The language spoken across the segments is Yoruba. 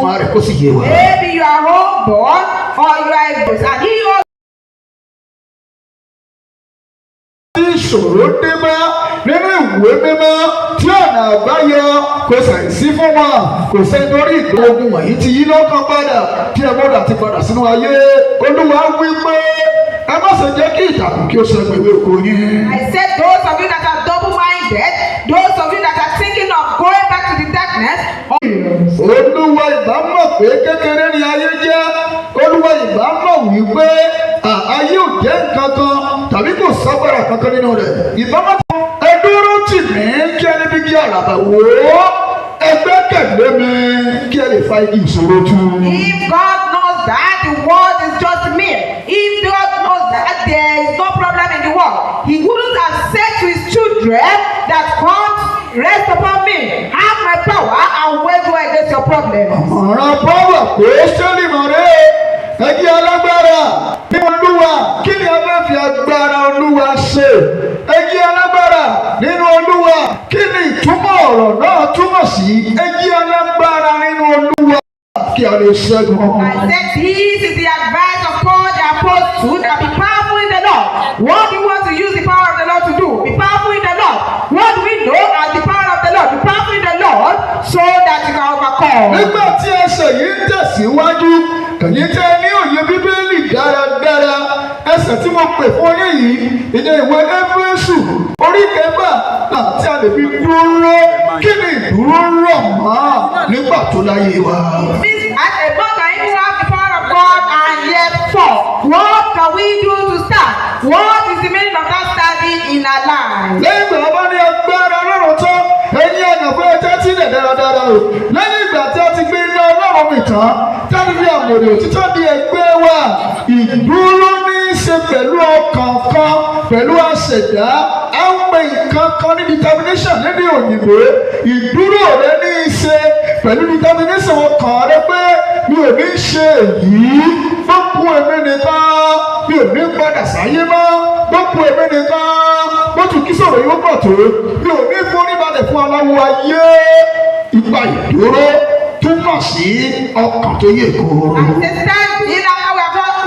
ìtumọ̀ rẹ̀ kó sì yé wa. Maybe you are homeborn or you are a ghost, and he also. Tí ìṣòro dé bá nínú ìwé mímọ́ tí ọ̀nà àbáyọ kò ṣàìsí fún wọn, kò sẹ́ni orí ìdógún wọ̀nyí ti yí lọ́kàn padà tí ẹ gbọ́dọ̀ ti padà sínú ayé. Olúwa wí pé ẹ má ṣe jẹ́ kí ìdààmú kí ó ṣẹ́gun ìwé oko yín. I said those of you that are double-minded, those of you that are thinking of going back to the darkness. Olúwa ìbá mọ̀ pé kékeré ni ayé jẹ́. Olúwa ìbá mọ̀ wípé ayé ò jẹ́ nǹkan kan tàbí kò sọ́gbàrà kankan nínú rẹ̀. Ìbá mọ̀ ẹ dúró tì mí kí ẹni bí kí àràbà wò ó. Ẹgbẹ́ kẹ̀lé mi kí ẹ lè fa igi ìṣòro tú. If God knows that the world is just me, if God knows that there is no problem in the world, He wouldn't have said to His children that God rest upon me, have my power and wage war against your problem. Ọ̀ràn pọ́wà pé sẹ́lì mọ̀rẹ́ ẹgbẹ́ alágbára ní Olúwa kí ni a fẹ́ fi agbára Olúwa ṣe? Ẹgbẹ́ alágbára nínú Olúwa kí ni ìtumọ̀ ọ̀rọ̀ náà túmọ̀ sí? Ẹgbẹ́ alágbára nínú Olúwa kí a lè ṣẹ́gun. I said this is the advice of Paul the apostle, that be powerful in the Lord. What do you want to use the power of the Lord to do? Be powerful in the Lord. What do we know as the power of the Lord? Be powerful in the Lord so that you can overcome. Nígbà tí ẹsẹ̀ yìí ń tẹ̀síwájú, èyí tẹ́ ní òye Bíbélì dáradára, ẹsẹ̀ tí mo pè fún yín yìí, ìdè ìwé Éfésù orí kẹfà tí a lè fi dúró. Kí ni ìdúró rọ̀ mọ́ nígbà tó láyé wa? As a man can even have the power of God and yet fall. What can we do to stand? What is the meaning of that standing in our lives? Lẹ́yìn ìgbà bá ní agbára Ọlọ́run tán, ẹ̀yin àyànfẹ́ ẹjẹ́ sílẹ̀ dáradára o. Lẹ́yìn ìgbà tí a ti gbé iná Ọlọ́run mi tán, tábí fi àmọ̀rè òtítọ́ di ẹgbẹ́ wa. Ìdúró ní í ṣe pẹ̀lú ọkàn kan, pẹ̀lú àṣẹ̀dá. À ń pè nǹkan kan ní determination lédè òyìnbó. Ìdúró rẹ ní í ṣe pẹ̀lú determination ọkàn rẹ pé mi ò ní ṣe èyí. Gbogbo èmi nìkan, mi ò ní padà sáyé mọ́. Gbogbo èmi nìkan, bó tún kí sọ̀rọ̀ yóò pọ̀ tó. Mi ò ní forí balẹ̀ fún aláwọ̀ ayé. Ìgbà ìdúró túmọ̀ sí ọkàn tó yè kóró. Standing, after we have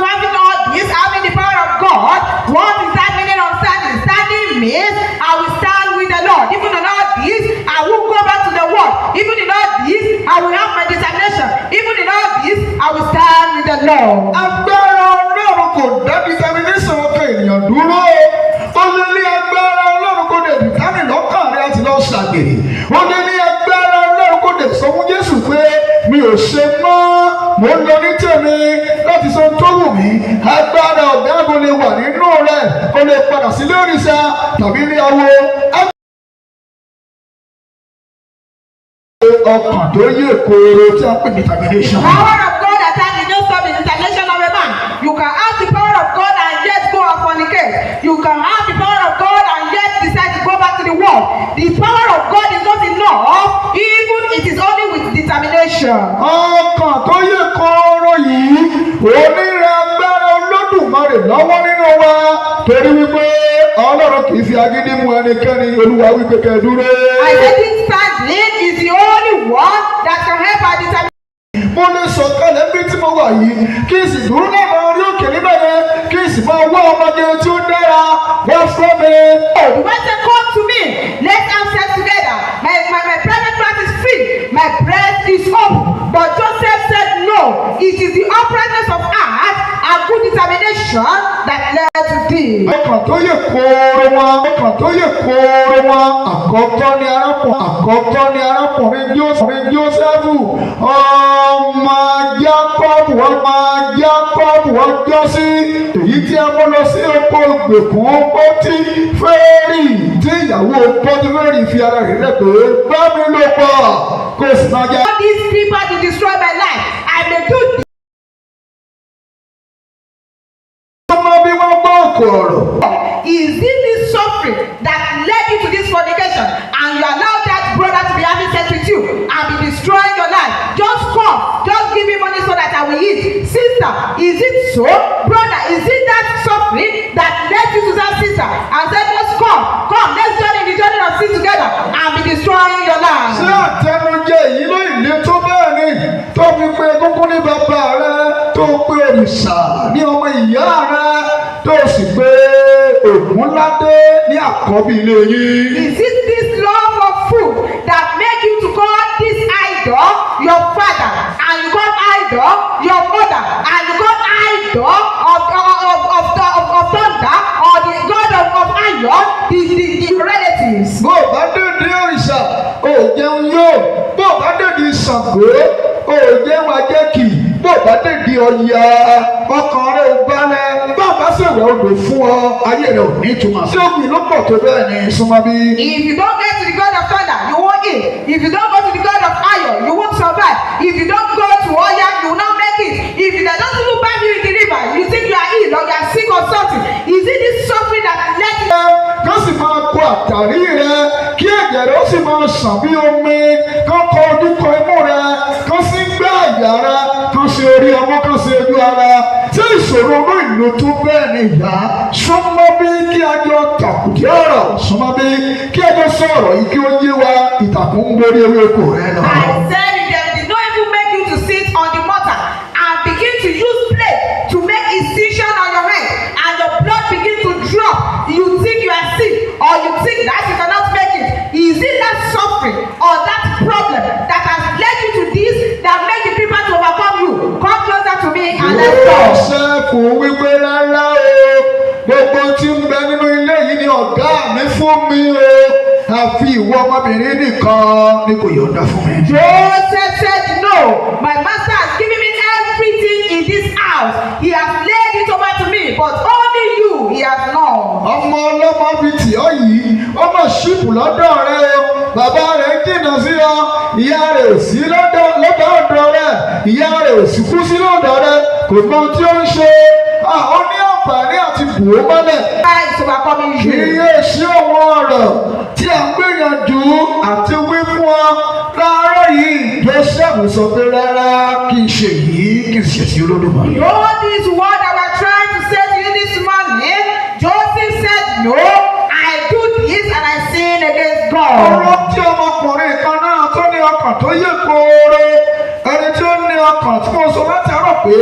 having all this, having the power of God, what is that meaning of standing? Standing means I will stand with the Lord. Even in all this, I won't go back to the world. Even in all this, I will have my determination. Even in all this, I will stand with the Lord. Agbára Ọlọ́run kò dá determination ọkàn ènìyàn dúró. Ó lé ní agbára Ọlọ́run kò dé determine lọ́kàn rẹ àti lọ ṣàgbèrè. Ó lé ní agbára Ọlọ́run kò dé sọ fún Jésù pé mi ò ṣe mọ́, mo ń lọ ní tèmi láti sọ tó wù mí. Agbára ọ̀gá àgbo lè wà nínú rẹ̀, ó lè padà sílé òrìṣà tàbí ilé awo. Ọkàn tó yè kooro tí a pè ní determination. Power of God at times is not stop the determination of a man. You can have the power of God and yet go and fornicate. You can have the power of God and yet decide to go back to the world. The power of God is not enough, even it is only with determination. Ọkàn tó yè kooro yìí onírè agbára Olódùmarè lọ́wọ́ nínú wa torí wípé Ọlọ́run kì í fi agídí mú ẹnikẹ́ni. Olúwa wípé kẹ́ dúró. I think standing is the only one that can help our determination. Mo lè sọ̀kalẹ̀ bí tí mo wà yìí kí n sì dúró lábẹ́ orí òkè níbẹ̀ yẹn kí n sì máa wá ọmọdé tí ó dára wá fún mi. The one say come to me, let's have sex together. My private part is free, my breast is open. But Joseph said no. It is the uprightness of heart and good determination that led to this. Ọkàn tó yè kooro wọn, ọkàn tó yè kooro wọn. Àkọ́kọ́ ni arákùnrin Jósẹ́fù ọmọ Jákọ́bù ọjọ́ sí èyí tí a mú lọ sí oko ìgbèkùn Pọ́tíférì tí ìyàwó Pọ́tíférì fi ara rẹ̀ lẹ̀ pé bá mi lò pọ̀ kó sì máa jẹ́. All these people to destroy my life. I may do this. Ọmọ bí wọ́n gbọ́ òkú ọ̀rọ̀. Is this the suffering that led you to this fornication and you allow that brother to be having sex with you and be destroying your life? Just come, just give me money so that I will eat. Sister, is it so? Brother, is it that suffering that led you to that sister and said, let's come, let's join in the journey of sin together and be destroying your life? Ṣé àtẹnujẹ yìí ló ìlé tó bẹ́ẹ̀ ni tó fi pé òrìṣà ní ọmọ ìyá rẹ tó sì gbé Ògúnládé ní àkọ́bí ilé yín. Is it this love of food that make you to call this idol your father, and you call idol your mother, and you call idol of thunder, or the god of iron, the relatives? Bó o bá dèdè òrìṣà ò jẹun yóò, bó o bá dèdè Ṣàngó ò jẹun ajẹ́kì, bó o bá dèdè Ọya ọkàn rẹ ò balẹ̀, bá o bá ṣèwẹ̀ odò fún ọ ayé rẹ ò ní ìtumọ̀. Ṣé ògùn ló pọ̀ tó bẹ́ẹ̀ ni súnmọ́ bí? If you don't get to the god of thunder, you won't eat. If you don't go to the god of iron, you won't survive. If you don't go to Oya, you will not make it. If they don't even buy you in the river, you think you are ill or you are sick or something. Is it this suffering that led you? Kán sì máa kọ àtàrí rẹ, kí ẹ̀jẹ̀ rẹ ó sì máa ṣàn bí omi, kán kọ ojúkọ imú rẹ, kán sì gbé àyà rẹ, kán ṣe orí ọmọ, kán ṣe ojú ara. Tí ìṣòro ọmọ ìlú tó bẹ́ẹ̀ ni ìyá, súnmọ́ bí kí a jọ tàkùtì ọ̀rọ̀, súnmọ́ bí kí a jọ sọ̀rọ̀ yìí kí ó yé wa ìtàkùn ń borí ewé oko rẹ lọ. I said if they did not even make you to sit on the mortar and begin to use plate to make incision on your head and your blood begin to drop, you think you are sick or you think that you cannot make it. Is it that suffering or that problem that has led you to this that make the people to overcome you? Come closer to me and let's Ó talk. ṣe kò wípé rárá o, gbogbo tí ń bẹ nínú ilé yìí ni ọ̀gá mi fún mi o, àfi ìwọ ọmọbìnrin nìkan ni kò yọ̀ǹda fún mi. Joseph said, no, my master has given me everything in this house. He has laid it over to me, but only you he has known. Ọmọ ọlọ́mọ bíi tì ọ́ yìí, ọmọ ṣìpù lọ́dọ̀ rẹ o, bàbá rẹ̀ jìnnà sí ọ, ìyá rẹ̀ ò sí lọ́dọ̀ ọ̀dọ̀ rẹ, ìyá rẹ̀ ò sì kú sí lọ́dọ̀ rẹ, kò mọ ohun tí ó ń ṣe. Ó ní àǹfààní àti bù ó mọ́lẹ̀. Christ overcoming you. Iye ṣé òun ọ̀rọ̀ tí a ń gbìyànjú àti wí fún ọ láàárọ̀ yìí. Joseph sọ pé rárá kì í ṣe yìí kì í ṣe sí Olódùmarè. You know this word that we are trying to say to you this morning? Joseph said, no, I do this and I sin against God. Ọ̀rọ̀ tí ọmọkùnrin kan náà tó ní ọkàn tó yẹ kóore, ẹni tí ó ní ọkàn tí mo sọ láti àárọ̀ pé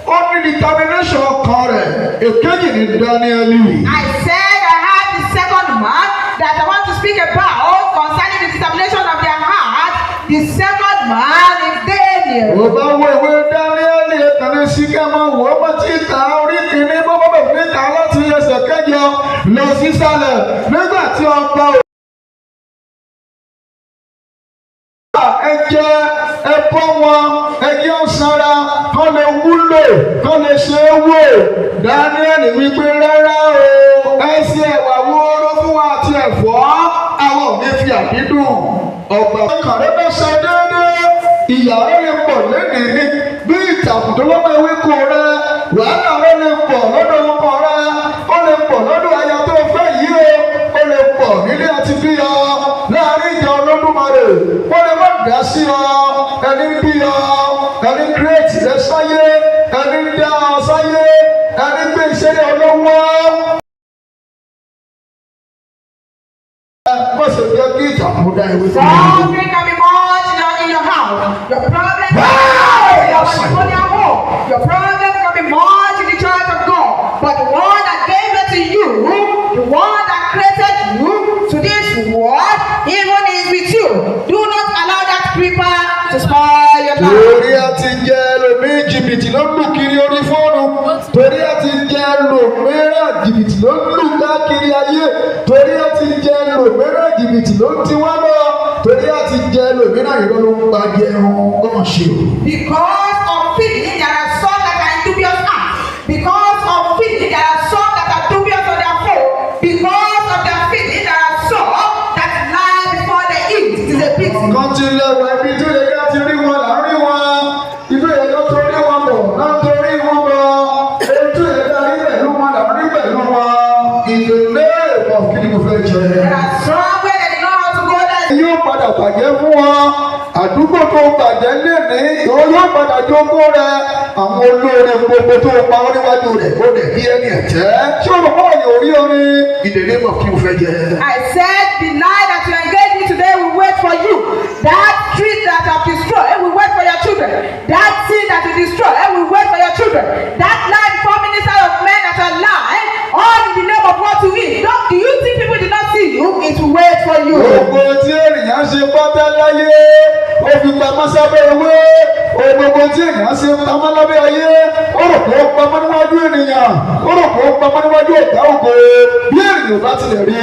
ó ní determination ọkàn rẹ̀, èkejì ní Dáníẹ́lì. I said I had the second man that I want to speak about concerning the determination of their heart. The second man is Daniel. Ó bá wo ìwé Dáníẹ́lì ẹ̀tàlẹ́ sí ká máa wò ó bá ti ta orí kìíní bọ́bọ́ bẹ̀ níta láti ẹsẹ̀ kẹjọ lọ sísàlẹ̀ nígbà tí ọba ẹjẹ ẹbọ wọn ẹjẹ ọ̀sára kán lè wúlò kán lè ṣe é wò. Dáníẹ́lì wípé rárá o, ẹsẹ̀ ẹ̀wà wóró fún wa àti ẹ̀fọ́ àwọn ò ní fi àdídùn ọgbà. Ọkàn rẹ bá ṣe déédéé, ìyá rẹ lè pọ̀ lẹ́nìí bí ìtàkùn tó lọ́mọ ewéko rẹ, wàhálà rẹ lè pọ̀ lọ́dọ̀ ọkọ rẹ, ó lè pọ̀ lọ́dọ̀ aya tó fẹ́ yìí o, ó lè pọ̀ nílé àti bí ọ láàrin ìjà Olódùmarè, ó lè má dá sí ọ, ẹni bí ọ, ẹni kírètì rẹ sáyé, ẹni dá ọ sáyé, ẹni gbé ìṣẹ́lẹ̀ ọlọ́wọ́. Mọ̀sẹ̀ jẹ́ kí ìtàkùn dá ìwé fún mi. Suffering can be much in your house. Your problem can be your matrimonial home. Your problem can be much in the church of God. But the one that gave it to you, the one that created you to this world, even is with you. Do not allow that creeper to spoil your life. Torí a ti jẹ ẹlòmíì jìbìtì ló lù kiri orí fóònù. Torí a ti jẹ ẹlòmíràn jìbìtì ló lù káàkiri ayé. Torí a ti jẹ ẹlòmíràn jìbìtì ló ti wá lọ. Torí a ti jẹ ẹlòmíràn ìrọ̀ ló ń gba jẹun ọmọ ṣe o. Because of feeling, there are some that are in dubious acts. Because of feeling, there are some that are dubious on their faith. Because of their feeling, there are some that lie before they eat. It is a pity. Kan ti lẹ́wọ̀ ẹbí tó yẹ ká ti rí wọn là ń rí wọn. Ibi yẹn ló torí wọn bọ̀ náà torí wọn bọ̀. Ètò yẹn ká rí pẹ̀lú wọn là ń rí pẹ̀lú wọn. Ìdílé ìbọn kí ni mo fẹ́ jẹ? There are some where they know how to go there. Yóò padà bàjẹ́ fún wọn. Àdúgbò tó bàjẹ́ lénìí yóò padà jogún rẹ̀. Àwọn olóore gbogbo tó pa ọ́ níwájú rẹ̀ ó dẹ̀ bí ẹni ẹ̀jẹ̀. Ṣé o mọ̀ báwo ni orí orin ìdílé mọ̀ kí mo fẹ́ jẹ? I said the lie that you engage in today will wait for you. That tree that have destroyed, it will wait for your children. That sin that you destroy, it will wait for your children. pé ohun gbogbo tí ènìyàn ṣe ń pamọ́ lábẹ́ ayé ó rò pé ó pamọ́ níwájú ènìyàn ó rò pé ó pamọ́ níwájú ọ̀gá ògo bí ènìyàn bá tilẹ̀ rí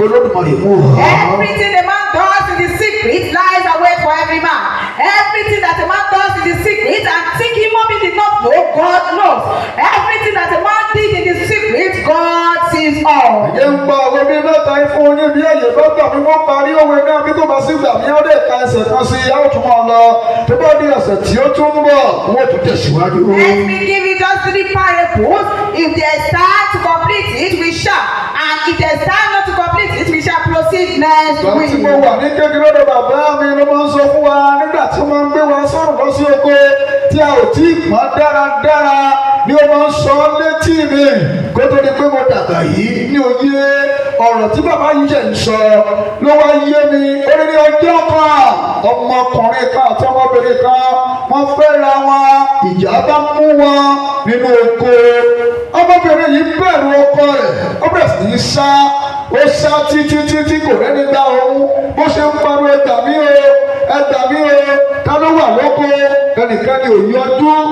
Olódùmarè mú. Everything a man does in the secret lies away for every man. Everything that a man does in the secret and think him up he did not know, God knows. Everything that a man did in the secret, God sees all. Ẹ̀jẹ̀ ń gba àwọn bíi mẹ́ta fún oní bí ẹ̀yẹ bá gbà mí wọ́n parí òwe náà bí kò bá sí gbà mí ó lè ka ẹsẹ̀ kan sí i á ó tún máa lọ tó bá di ọ̀sẹ̀ tí ó tún ń bọ̀ wọ́n tún tẹ̀síwájú. Let me give you just 3 parables. If there is time to complete it, we shall. And if there is time not to complete it, we shall proceed next Ìgbà tí week. mo wà ní kékeré lọ́dọ̀ bàbá mi ló máa ń sọ fún wa nígbà tí wọ́n máa ń gbé wa sọ̀rọ̀ lọ sí oko tí a ò tí ì mọ̀ dáradára ni ó máa ń sọ létí mi kó tó di pé mo dàgbà yìí ní òye ọ̀rọ̀ tí bàbá yìí ṣe ń sọ ló wá yé mi orí ní ọjọ́ kan ọmọkùnrin kan àti ọmọbìnrin kan wọ́n fẹ́ra wọn ìjà bá mú wọn nínú oko ọmọbìnrin yìí bẹ̀rù ọkọ rẹ̀ ó bẹ̀rẹ̀ sí ní sá ó sá títí kò rẹ́ni dá òun bó ṣe ń pariwo ẹgbà mí o ta ló wà lóko ẹnìkan ni òye ọdún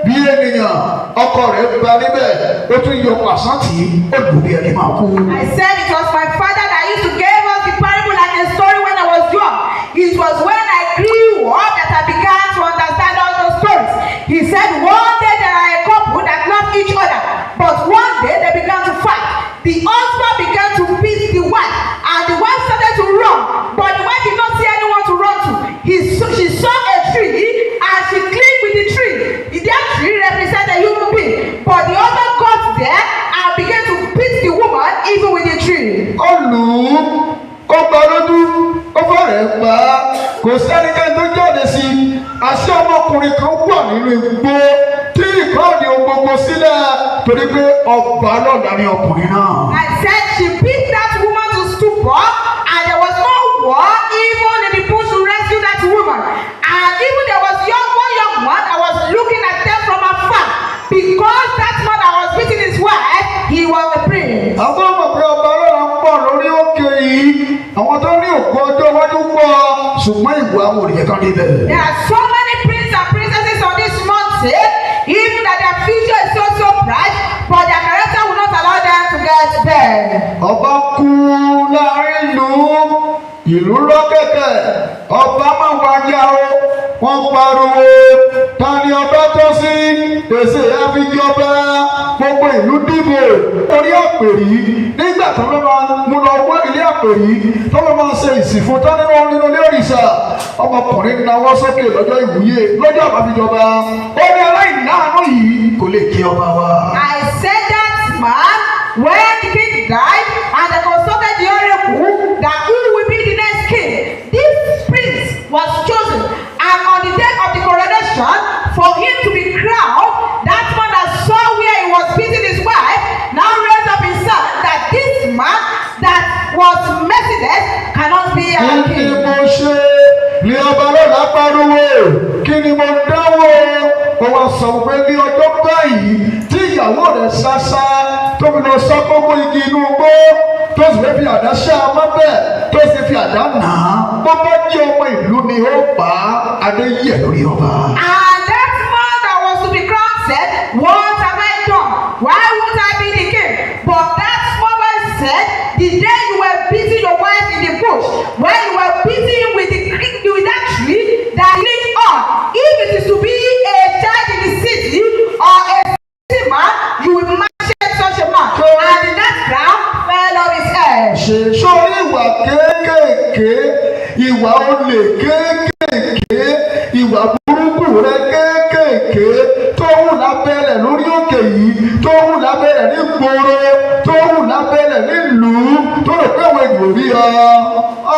bí ènìyàn ọkọ rẹ̀ gba níbẹ̀ ó tún yọ pàṣátì ó lù bí ẹni máa kú. I said it was my father that used to give us the parable like a story when I was young. It was when I grew up that I began to understand all those stories. He said one day there are a couple that love each other, but one day they began to fight. The husband began to beat the wife, and the wife started to run, but the wife did not see anyone to run to. She saw a tree, and she climbed with the tree. That tree represented a human being, but the husband got there and began to beat the woman even with the tree. Ó lù ú, ó gbá lójú, ó fẹ́rẹ̀ pa á, kò sẹ́nikẹ́ni tó jáde sí i. Àṣé ọmọkùnrin kan wà nínú igbó tí ìkọ́ni ohun gbogbo sílẹ̀ torí pé ọba lọ́dà ni ọkùnrin náà. I said she beat that woman to stupor, and there was no war even in the bush to rescue that woman. And even there was one young man that was looking at them from afar because that man that was beating his wife, he was a prince. Àwọn ọmọ pé ọba ọlọ́run ń bọ̀ lórí òkè yìí, àwọn tó ní òkú ọjọ́ iwájú pọ̀ ṣùgbọ́n ìwà àwọn òrìyẹ kan níbẹ̀. There are so many princes and princesses on this mountain, even that their future is so bright, but their character will not allow them to get there. Ọba kú láàrin ìlú rọ́kẹ̀kẹ̀, ọba máa wájà o, wọ́n pariwo, ta ni ọba tó sí, èsè àfijọba, gbogbo ìlú dìbò, orí àpèrí, nígbà tó ló máa mú lọ wọ ilé àpèrí, tó ló máa ṣe ìsìnkú tán nínú ilé òrìṣà, ọmọkùnrin náwó sókè lọ́jọ́ ìwúyè, lọ́jọ́ àbáfijọba, ó ní aláìláàánú yìí kò lè kí ọba wa. I said that man, when the king died, and they consulted the oracle that who will be the next king, this prince was chosen, and on the day of the coronation, for him to be crowned, that man that saw where he was beating his wife, now raised up his son, that this man that was merciless cannot be our king. Kí ni mo ṣe ní ọba lọ́la pariwo? Kí ni mo dáwọ́? Ó wá sọ pé ní ọjọ́ báyìí tí ìyàwó rẹ̀ ṣáṣá tó fi lọ sọ gbogbo igi inú igbó tó sì fẹ́ fi àdá ṣá mọ́bẹ̀ tó sì fi àdá nà á. Bó bá jẹ́ ọmọ ìlú ni ó pa á, adé yẹ̀ lórí ọba. And that man that was to be crowned said, what have I done? Why won't I be the king? But that woman said, the day you were beating your wife in the bush, when you were beating him with that tree that lived on, if it is to be a child in the city or a city man, you will machete such a man, and in that ground fell off his head. Sórí ìwà kéékèèké, ìwà olè kéékèèké, ìwà burúkú rẹ kéékèèké tó hù lábẹ́rẹ̀ lórí òkè yìí, tó hù lábẹ́rẹ̀ ní gbòòrò, tó hù lábẹ́rẹ̀ nílùú, tó rò pé àwọn ènìyàn rí ọ.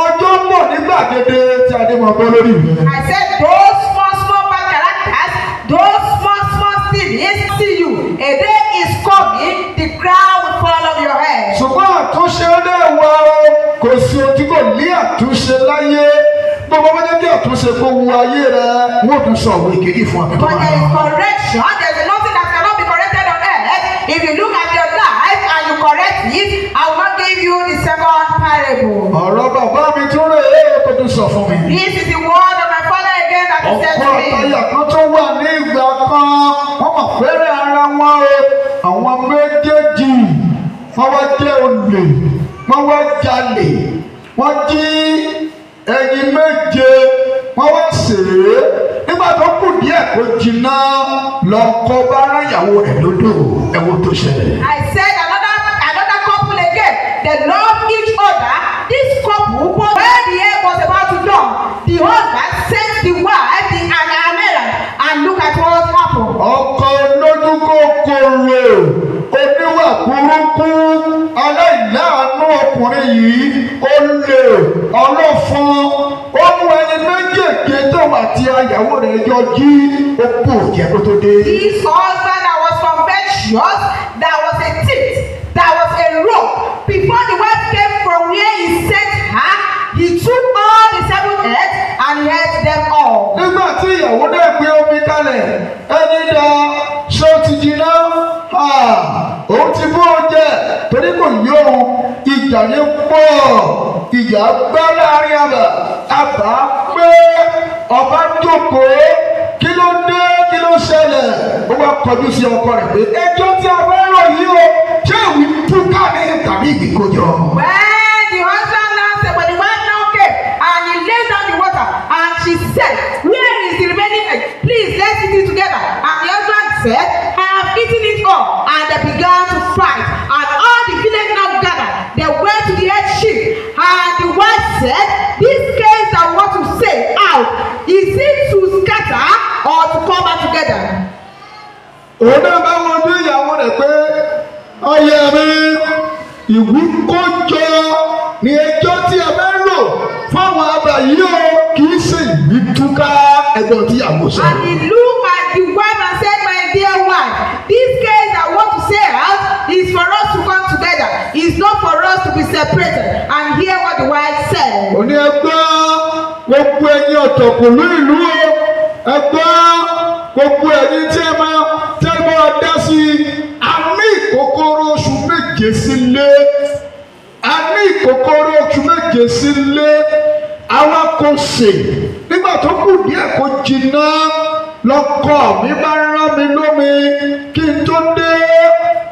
Ọjọ́ mọ̀ ní gbàgede tí adé máa bọ́ lórí ìwé. I said those small bad characters, those small things see you. A day is coming, the crown will fall off your head. Ṣùgbọ́n àtúnṣe lè wá o, kò sí ojú kò ní àtúnṣe láyé. Gbogbo wọn jẹ́ kí àtúnṣe kó wu ayé rẹ̀, wọ́n tún sọ òwe kìíní fún ọ̀gbìn tó But máa there is lọ. correction, there is nothing that cannot be corrected on earth. If you look at your life and you correct it, I will not give you the second parable. Ọ̀rọ̀ bàbá mi tún rè é kó tún sọ fún mi. This is the word of my father again that and said to ọkọ me, àtàyà kan tó wà ní ìgbà kan wọ́n mọ̀ fẹ́rẹ̀ ara wọn o àwọn méjèèjì wọ́n wá jẹ́ olè wọ́n wá jalè wọ́n jí ẹyin méje wọ́n wá sèré nígbà tó kù díẹ̀ kó jiná lọ́kọ bá ráyàwó rẹ̀ lódò ẹ̀wọ̀n tó ṣẹlẹ̀. I said another couple again, they love each other. This couple, when the air was about to dawn, the husband sent the wife the errand and look at what happened. Ọkọ lójú kòkòrò oníwà burúkú aláìláàánú ọkùnrin yìí ó lè ọlọ́fun ó mú ẹni méjèèjì tó wà tí ayàwó rẹ̀ yọ jí ó kú òjẹ́ kó tó dé. This husband that was covetous, that was a thief, that was a rogue. Before the wife came from where he sent her, he took all the 7 eggs and he ate them all. Nígbà tí ìyàwó náà gbé omi kalẹ̀ ẹni dá ṣó ti jiná òun ti bú oúnjẹ torí kò yó ìjà ní pọ̀ ìjà gbá láàrin àbá pé ọba jókòó kí ló dé kí ló ṣẹlẹ̀ ó wá kọjú sí ọkọ rẹ̀ pé ẹjọ́ tí a fẹ́ rọ̀ yìí o ṣé ìwé túká ní tàbí ìgbìkójọ. When the husband now said, when the wife now came and he laid down the water and she said, where is the remaining egg? Please let's eat it together. And the husband said, I have eaten it all. And they began to fight. And all the village now gathered. They went to the headship. And the wife said, this case I want to say out, is it to scatter or to come back together? Òun náà bá wọn bí ìyàwó rẹ̀ pé ọyẹ mi ìwúkọ́jọ ni ẹjọ́ tí a fẹ́ lò fáwọn àbá yìí o kì í ṣe ìwítúká ẹgbọ́n tí a mọ̀ sọ. And he looked at the wife and said, my dear wife, this case I want to say out is for us to come together. It's not for us to be separated. And hear what the wife said. Òní ẹgbẹ́ gbogbo ẹ̀yin ọ̀tọ̀kùlú ìlú o ẹgbẹ́ gbogbo ẹ̀yin tí ẹ máa tẹ́gbọ́n dá sí i àmì ìkòkòrò oṣù méje sílé àmì ìkòkòrò oṣù méje sílé àwa kò sè nígbà tó kù díẹ̀ kó jiná lọ́kọ mi bá rán mi lómi kí n tó dé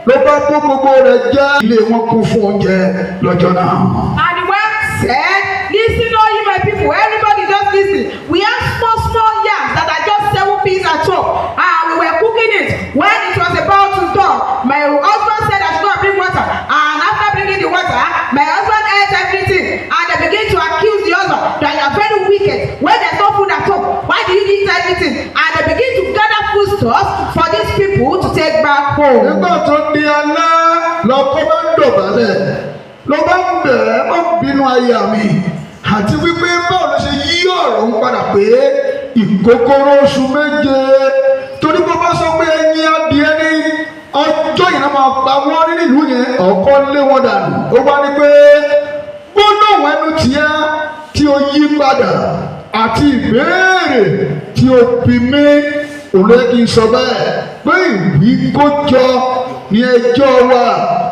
ló bá bó gbogbo rẹ̀ jẹ́ ilé wọn kún fún oúnjẹ lọ́jọ́ náà. And the wife said, listen all you my people, everybody just listen. We have small yams that are just 7 pieces at all. And we were cooking it. When it was about to dawn, my husband said I should go and bring water. And after bringing the water, my husband ate everything. And they begin to accuse the husband that you are very wicked. When there's no food at home, why do you eat everything? And they begin to gather foodstuffs for these people to take back home. Nígbà tó di alẹ́ lọ́kọ́ bá ń dọ̀bálẹ̀ ló bá ń bẹ̀rẹ̀ ó bínú aya mi àti wípé báwo ló ṣe yí ọ̀rọ̀ ń padà pé ìkòkòrò oṣù méje torí bó bá sọ pé ẹyin adìẹ ní ọjọ́ yìí náà máa pa wọ́n nínú ìlú yẹn ọkọ lé wọn dànù ó wá ní pé gbólóhùn ẹnu tiẹ̀ tí ó yí padà àti ìbéèrè tí ó bí mi òun lè kí n sọ bẹ́ẹ̀ pé ìwíkójọ ní ẹjọ́ wa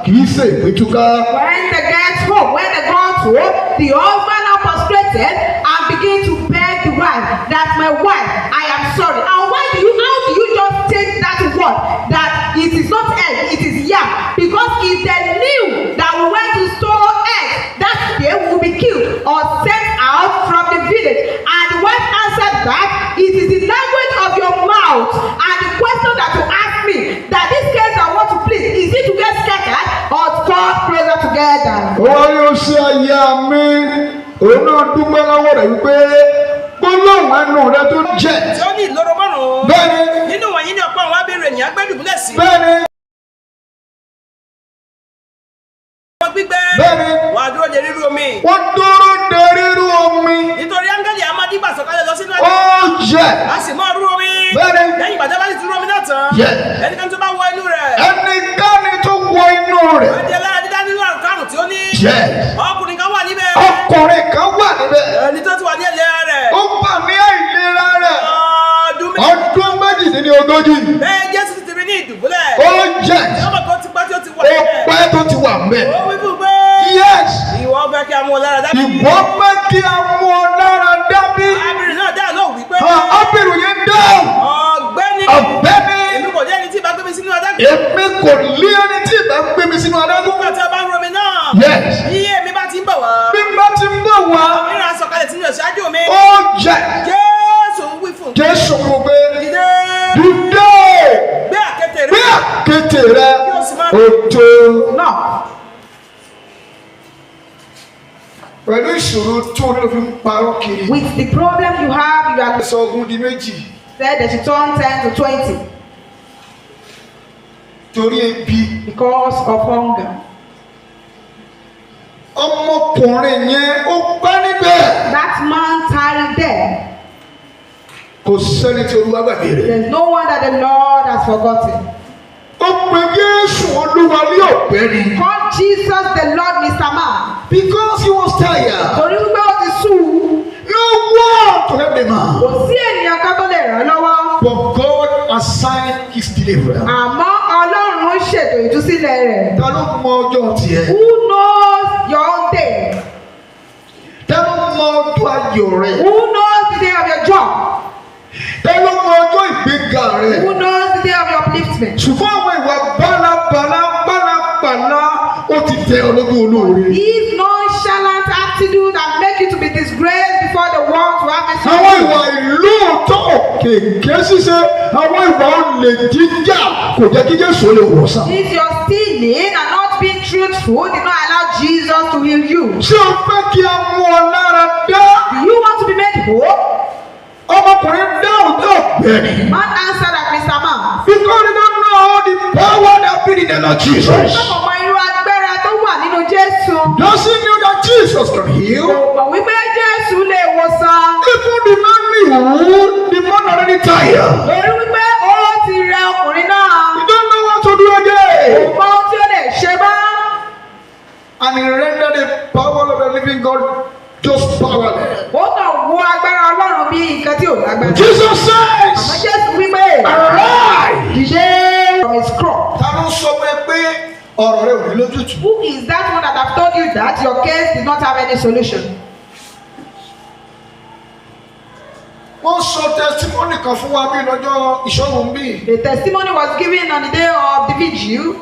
kì í ṣe ìpétúká. When they get home, when they go home, the husband now frustrated and begin to beg the wife that my wife, I am sorry. And how do you just take that word that it is not egg, it is yam? Because if they knew that we went to store egg, that day we will be killed or sent out from the village. And the wife answered that it is the language of your mouth and the question that you ask me that this case I want to plead, is it to get scattered or to come closer together? Wọ́n yóò ṣe àyà mi, òun náà dúpẹ́ lọ́wọ́ rẹ̀ wípé gbólóhùn ẹnu rẹ tó jẹ́. Tí ó ní ìloro márùn-ún. Bẹ́ẹ̀ni. Nínú wọ̀nyí ni ọ̀pọ̀ àwọn abẹ́rẹ́ ènìyàn gbẹ́dùbúlẹ̀ sí. Bẹ́ẹ̀ni. Wọ́n gbígbẹ́. Bẹ́ẹ̀ni. Wọ́n á dúró de rírú omi. Wọ́n dúró de rírú omi. Nítorí áńgẹ́lì a máa dígbà sọ̀kalẹ̀ lọ sínú Ó jẹ́. A sì máa rú omi. Bẹ́ẹ̀ni. Lẹ́yìn ìgbà tí a bá sì ti rú omi náà tán. Yẹ. Ẹnikẹ́ni tó bá wọ inú rẹ̀. Ẹnikẹ́ni tó wọ inú rẹ̀. Wọ́n jẹ́ lára dídá nínú àrùn karùn-ún tí ó ní. Yẹ. Ọkùnrin kan wà níbẹ̀. Ọkùnrin kan wà níbẹ̀. Ẹni tó ti wà ní ẹ̀lẹ́ rẹ̀. Ó bà ní àìlera rẹ̀. Ọdún méjìdínlógójì. Bẹ́ẹ̀ Jésù ti rí ní ìdùbúlẹ̀. Ó jẹ́. Ọmọ kan ti pẹ́ tí ó ti wà Ó níbẹ̀. pẹ́ tó ti wà ńbẹ̀. Ó wí fún pé. Yes. Ìwọ fẹ́ kí a mú ọ lára dábì. Ìwọ fẹ́ kí a mú ọ lára dábì. Arábìnrin náà dá lóhùn wípé. Ábẹ́rù yẹn dáhùn. Ọ̀gbẹ́ni. Ọ̀gbẹ́ni. Èmi kò lé ẹni tí ìbá gbé mi sínú adágún. Èmi kò lé ẹni tí ìbá gbé mi sínú adágún. Nígbà tí a bá ń romi náà. Yes. Bí èmi bá ti ń bọ̀ wá. Bí n bá ti ń bọ̀ wá. Mìíràn sọ̀kalẹ̀ sínú ìṣáájú mi. Ó jẹ́. Jésù ń wí fún mi. Jésù mo gbé. Dìde. Dìde. Gbé àkéte rẹ. Gbé àkéte rẹ. Òtò. Knock. Pẹ̀lú ìṣòro tó ló fi ń parọ́ kiri. With the problem you have, you are Sọ ogun di méjì. said that you turn 10 to 20 Torí ebi. because of hunger. Ọmọkùnrin yẹn ó pẹ́ níbẹ̀. That man tarried there. Kò sẹ́ni tí Olúwa gbàgbé rẹ̀. There's no one that the Lord has forgotten. Ó pe Jésù Olúwa ní ọ̀gbẹ́ni. Call Jesus the Lord, Mr. Man. Because he was tired. Torí wípé ó ti sú u. No one to help the man. Kò sí ènìyàn kan tó lè ràn án lọ́wọ́. But God assigned his deliverer. Àmọ́ Ọlọ́run ṣètò ìtúsílẹ̀ rẹ̀. Ta ló mọ ọjọ́ tiẹ̀? Who knows your own day? Ta ló mọ ọjọ́ ayọ̀ rẹ̀? Who knows the day of your job? Ta ló mọ ọjọ́ ìgbéga rẹ̀? Who knows the day of your upliftment? Ṣùgbọ́n àwọn ìwà bálabàlá ó ti tẹ ọlọ́gbọ́n olóore. These nonchalant attitudes that make you to be disgraced before the world to have mercy. Àwọn ìwà ìlóòótọ́ kèké ṣíṣe, àwọn ìwà olè jíjà kò jẹ́ kí Jésù lè wòsàn. If you're stealing and not being truthful, did not allow Jesus to heal you. Ṣé o fẹ́ kí a mú ọ lára dá? Do you want to be made whole? Ọmọkùnrin dáhùn ní ọ̀gbẹ́ni. Man answered that, Mr. Man. Because they don't know the power that be in the Lord Jesus. Ọmọ irú agbára tó wà nínú Jésù. Does he know that Jesus can heal? Mọ̀ wípé Jésù lè wòsàn. Even the man knew, the man already tired. Torí wípé ó ti rẹ ọkùnrin náà. He don't know what to do again. Kò mọ ohun tí ó lè ṣe bá. And he rendered the power of the living God just powerless. Ó kàn wo agbára Ọlọ́run bí nǹkan tí ò lágbára. Jesus Àmọ́ says, Jésù wípé. arise. Dìde from his cross. Ta ló sọ pé ọ̀rọ̀ rẹ̀ ò ní lójútùú? Who is that one that have told you that your case did not have any solution? Wọ́n sọ testimony kan fún wa bí lọ́jọ́ ìṣọ́gun bí. The testimony was given on the day of the vigil.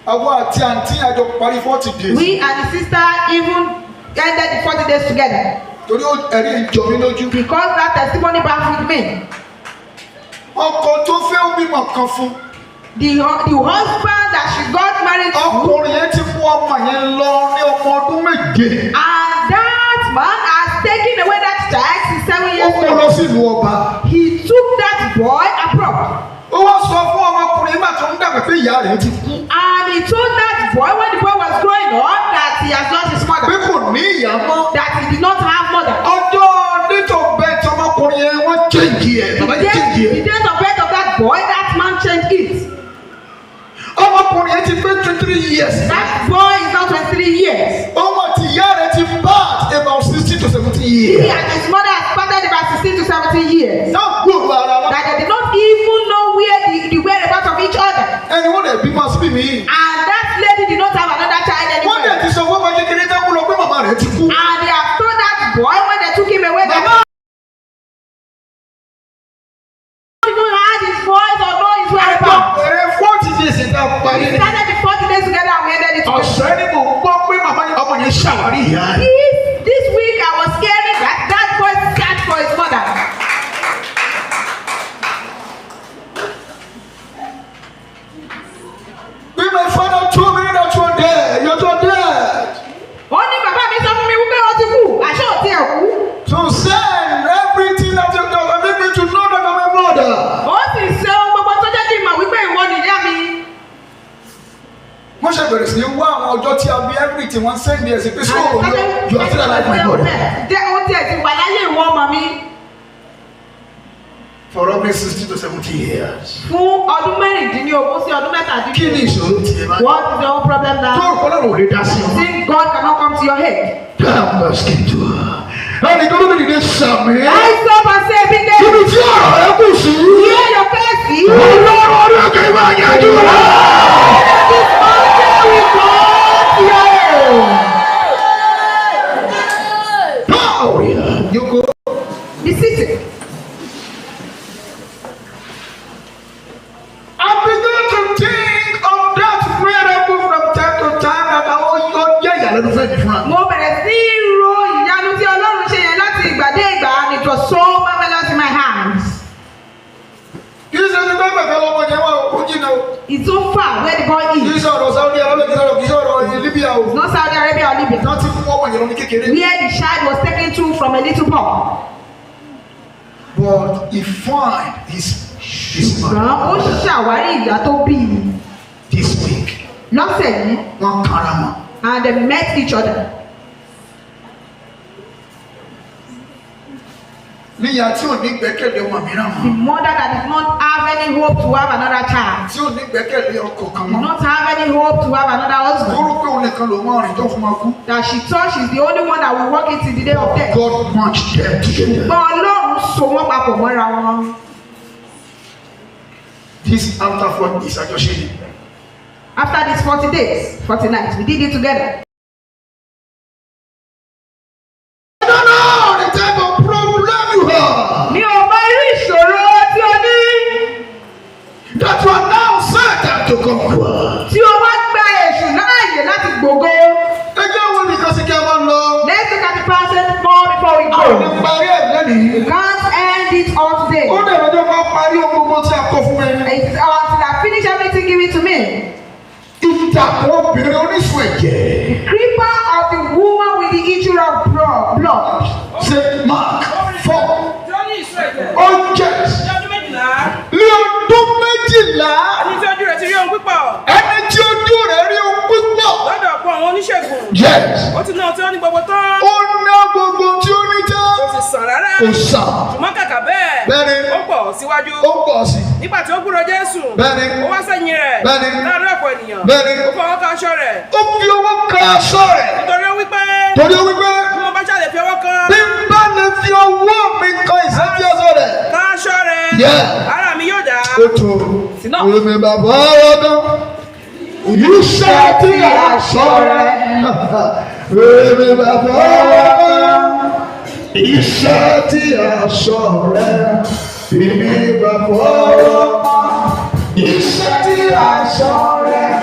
Àwọn àti àǹtí àjọ parí 40 days. We and the sister even ended the 40 days together. Torí ẹ̀rí ìjọ mi lójú. Because that testimony baffled me. Ọkọ tó fẹ́ ó bímọ kan fún. The husband that she got married to. Ọkùnrin yẹn ti mú ọmọ yẹn lọ ní ọmọ ọdún méje. And that man has taken away that child since 7 years Ó kó lọ sí ìlú ọba. He took that boy abroad. Ó wá sọ fún ọmọkùnrin nígbà tó ń dàgbà pé ìyá rẹ̀ ti kú. And he told that boy when the boy was growing up that he has lost his mother. Pé kò ní ìyá mọ́. That he did not have mother. Ọjọ́ date birth tí ọmọkùnrin yẹn wọ́n change ẹ̀. Bàbá yẹn change The ẹ̀. date of birth of that boy, that man changed it. Ọmọkùnrin yẹn ti pé 23 years. That boy is now 23 years. Ọmọ àti ìyá rẹ̀ ti bad about 16 to 17 He years. and his mother had spent about 16 to 17 years. Náà gbòòrò ara wa. That they did not even know where the whereabouts of each other. Ẹni wọ́n dẹ̀ bímọ síbí mi. And that lady did not have another child Wọ́n dẹ̀ anymore. ti sọ fún ọmọ kékeré tẹ́ kú lọ pé màmá rẹ̀ ti kú. And they have told that boy when they took him away that Mama. he don't even had his voice or know his whereabouts. Ẹ̀rẹ̀ 40 days ìta parí. We started the 40 days together and we ended it together. Ọ̀sẹ̀ ni mo gbọ́ pé màmá yẹn ọmọ yẹn ṣàwárí ìyá rẹ̀. This week I was hearing that boy searched for his mother. When my father told me that you are dead, you're not dead. Ó ní bàbá mi sọ fún mi wípé ó ti kú, àṣé ò tiẹ̀ kú. To send everything that you do, and make me to know that I'm a mother. Ó sì ṣe ohun gbogbo tó jẹ́ kí n mọ̀ wípé ìwọ nìyá mi. Wọ́n ṣe bẹ̀rẹ̀ sí ní wá àwọn ọjọ́ tí a bí everything wọ́n send me ẹ̀sìn pé so you are still alive my mother. Jẹ́ ó tiẹ̀ ti wà láyé ìwọ ọmọ mi. For roughly 60 to 70 years. Fún ọdún mẹ́rìndínlógún sí ọdún mẹ́tàdínlógún. Kí ni ìṣòro tiẹ̀ máa ń. What is your problem now? Tó ọ̀pọ̀ náà ò lè dá sí ọmọ. Think God cannot come to your head. I'm asking to her. Ẹnì kan ló dìde sàmì. Rise up and say big day. Ibi tí ọ̀rọ̀ ẹ kù sí. Hear your face. Ọlọ́run ọdún kì í máa yanjú rẹ̀. This mountain will come here. Báwo yà? Yókò. Be seated. renovate fún mo bẹ̀rẹ̀ sí í ro ìyanu tí Ọlọ́run ṣe yẹn láti ìgbà dé ìgbà, and it was so marvelous in my hands. kì í ṣe ní bẹ́ẹ̀ bẹ́ẹ̀ lọ́mọ yẹn wà ó jìnnà o. It's so far where the boy kì í is. sọ̀rọ̀ Saudi Arabia, kì í sọ̀rọ̀ Libya o. It's not Saudi Arabia or Libya. wọ́n ti fún ọmọ yẹn lọ ní kékeré. Where the child was taken to from a little boy. but he find his ṣùgbọ́n ó ṣàwárí ìyá tó bí i this week. lọ́sẹ̀ yìí, wọ́n kára mọ́. and they met each other. níyà tí ò ní gbẹ́kẹ̀lé ọmọ mìíràn The mọ́. mother that did not have any hope to have another child, tí ò ní gbẹ́kẹ̀lé ọkọ kan did mọ́. not have any hope to have another ó husband, rò pé òun nìkan ló mọ ọrìn tó fún wa kú. that she thought she's the only one that will work it till the day of death. God matched them together. Ṣùgbọ́n Ọlọ́run so wọ́n papọ̀ mọ́ra wọn. this after 4 days àjọṣe ni. After these 40 days, 40 nights, we did it together. I don't know the type of problem you have. Mi ò mọ irú ìṣòro tí o ní, that you are now certain to conquer. tí o wá gba èṣù láàyè láti gbògo. ẹ jẹ́ wo nìkan sí kí a máa lọ. Let's look at the passage more before we àwọn ní go. parí ẹ̀ lẹ́nìí. We can't end it all today. ó dẹ̀ lọ́jọ́ kan parí ohun gbogbo tí a kọ fún mi. It's until I finish everything given to me. ìdàpọ̀ obìnrin oníṣun ẹ̀jẹ̀. Creeper of the woman with the issue of blood. ṣe Mark 4. tí ó ní ìṣó ẹ̀jẹ̀. ó jẹ́ ní ọdún méjìlá. ní ọdún méjìlá. ẹni tí ojú rẹ̀ ti rí ohun pípọ̀. ẹni tí ojú rẹ̀ rí ohun púpọ̀. lọ́dọ̀ ọ̀pọ̀ àwọn oníṣègùn. yes. ó ti ná tí ó ní gbogbo tán. ó ná gbogbo tí ó ní tán. kò sì sàn rárá. kò sàn. ṣùgbọ́n kàkà bẹ́ẹ̀. Bẹ́ẹ̀ni. ó pọ̀ síwájú. ó pọ̀ sí. nígbà tí ó gbúròó Jésù. Bẹ́ẹ̀ni. ó wá sẹ́yìn rẹ̀. Bẹ́ẹ̀ni. láàárín ọ̀pọ̀ ènìyàn. Bẹ́ẹ̀ni. ó fọwọ́ kan aṣọ rẹ̀. ó fi owó kan aṣọ rẹ̀. nítorí ó wípé. torí ó wípé bí mo bá ṣàlè fi ọwọ́ kan. bí n bá lè fi owó mi kan ìsẹ́bí aṣọ rẹ̀. kan aṣọ rẹ̀. Yeah. ara mi yóò dá. ó tó omi bàbá ọdún iṣẹ́ tí aṣọ rẹ̀. omi bàbá ọdún iṣẹ́ tí aṣọ rẹ̀. omi bàbá ọdún iṣẹ́ tí aṣọ rẹ̀.